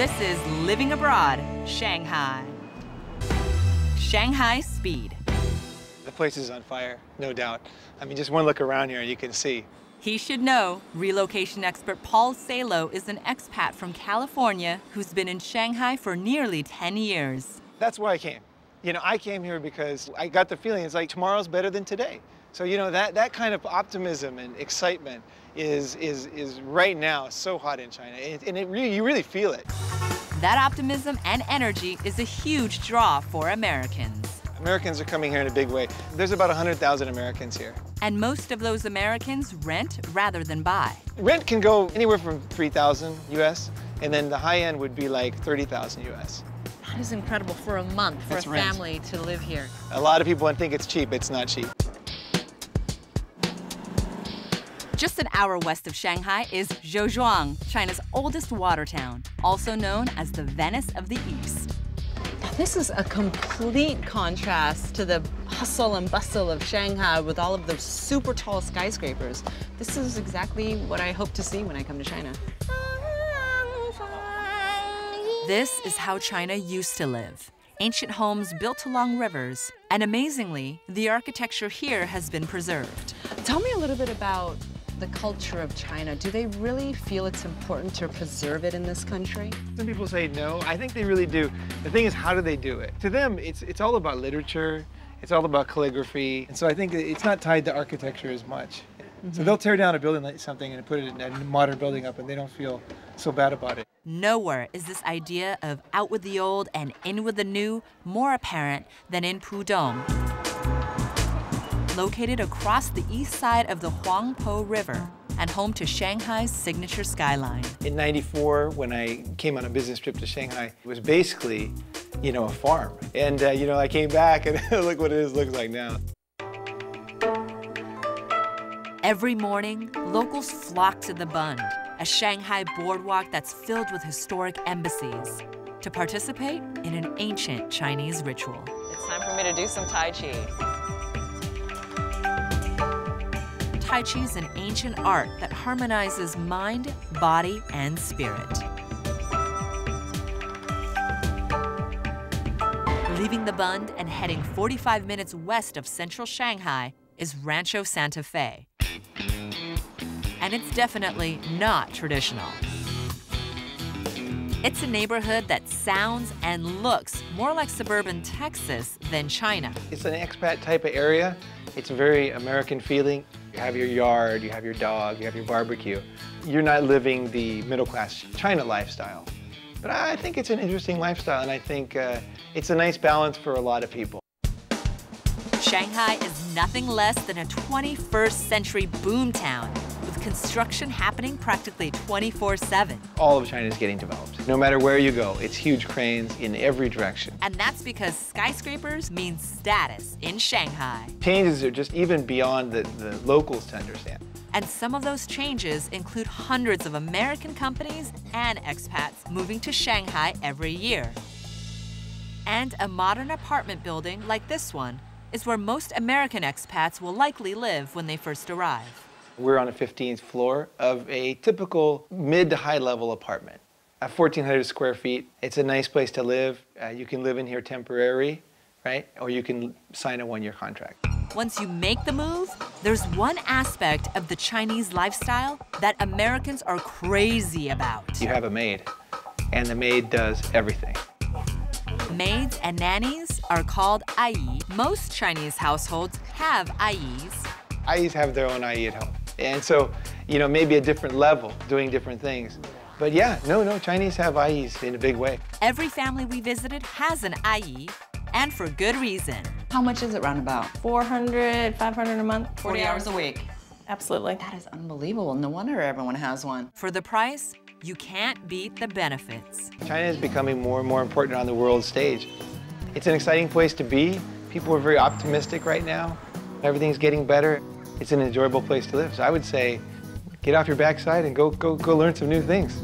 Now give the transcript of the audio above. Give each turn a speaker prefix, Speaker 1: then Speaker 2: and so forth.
Speaker 1: This is Living Abroad, Shanghai. Shanghai Speed.
Speaker 2: The place is on fire, no doubt. I mean, just one look around here and you can see.
Speaker 1: He should know, relocation expert Paul Salo is an expat from California who's been in Shanghai for nearly 10 years.
Speaker 2: That's why I came. You know, I came here because I got the feeling it's like tomorrow's better than today. So, you know, that kind of optimism and excitement is right now so hot in China, and you really feel it.
Speaker 1: That optimism and energy is a huge draw for Americans.
Speaker 2: Americans are coming here in a big way. There's about 100,000 Americans here.
Speaker 1: And most of those Americans rent rather than buy.
Speaker 2: Rent can go anywhere from 3,000 US, and then the high end would be like 30,000 US.
Speaker 1: That is incredible for a month for
Speaker 2: That's
Speaker 1: a
Speaker 2: rent.
Speaker 1: family to live here.
Speaker 2: A lot of people think it's cheap. It's not cheap.
Speaker 1: Just an hour west of Shanghai is Zhejiang, China's oldest water town, also known as the Venice of the East.
Speaker 3: This is a complete contrast to the hustle and bustle of Shanghai with all of those super tall skyscrapers. This is exactly what I hope to see when I come to China.
Speaker 1: This is how China used to live. Ancient homes built along rivers, and amazingly, the architecture here has been preserved.
Speaker 3: Tell me a little bit about the culture of China. Do they really feel it's important to preserve it in this country?
Speaker 2: Some people say no. I think they really do. The thing is, how do they do it? To them, it's all about literature. It's all about calligraphy. And so I think it's not tied to architecture as much. So they'll tear down a building like something and put it in a modern building up, and they don't feel so bad about it.
Speaker 1: Nowhere is this idea of out with the old and in with the new more apparent than in Pudong, located across the east side of the Huangpo River and home to Shanghai's signature skyline.
Speaker 2: In '94, when I came on a business trip to Shanghai, it was basically, you know, a farm. And, you know, I came back and look what it looks like now.
Speaker 1: Every morning, locals flock to the Bund, a Shanghai boardwalk that's filled with historic embassies, to participate in an ancient Chinese ritual.
Speaker 3: It's time for me to do some Tai Chi.
Speaker 1: Tai Chi is an ancient art that harmonizes mind, body, and spirit. Leaving the Bund and heading 45 minutes west of central Shanghai is Rancho Santa Fe. And it's definitely not traditional. It's a neighborhood that sounds and looks more like suburban Texas than China.
Speaker 2: It's an expat type of area. It's a very American feeling. You have your yard, you have your dog, you have your barbecue. You're not living the middle-class China lifestyle. But I think it's an interesting lifestyle, and I think it's a nice balance for a lot of people.
Speaker 1: Shanghai is nothing less than a 21st century boomtown, with construction happening practically 24/7.
Speaker 2: All of China is getting developed. No matter where you go, it's huge cranes in every direction.
Speaker 1: And that's because skyscrapers mean status in Shanghai.
Speaker 2: Changes are just even beyond the locals to understand.
Speaker 1: And some of those changes include hundreds of American companies and expats moving to Shanghai every year. And a modern apartment building like this one is where most American expats will likely live when they first arrive.
Speaker 2: We're on the 15th floor of a typical mid to high level apartment. 1,400 square feet. It's a nice place to live. You can live in here temporary, right? Or you can sign a one-year contract.
Speaker 1: Once you make the move, there's one aspect of the Chinese lifestyle that Americans are crazy about.
Speaker 2: You have a maid, and the maid does everything.
Speaker 1: Maids and nannies are called ai. Most Chinese households have ais.
Speaker 2: Ais have their own ai at home. And so, you know, maybe a different level, doing different things. But yeah, no, Chinese have ais in a big way.
Speaker 1: Every family we visited has an ai, and for good reason.
Speaker 3: How much is it roundabout?
Speaker 4: 400, 500 a month.
Speaker 3: 40 hours a week.
Speaker 4: Absolutely.
Speaker 3: That is unbelievable. No wonder everyone has one.
Speaker 1: For the price, you can't beat the benefits.
Speaker 2: China is becoming more and more important on the world stage. It's an exciting place to be. People are very optimistic right now. Everything's getting better. It's an enjoyable place to live. So I would say, get off your backside and go learn some new things.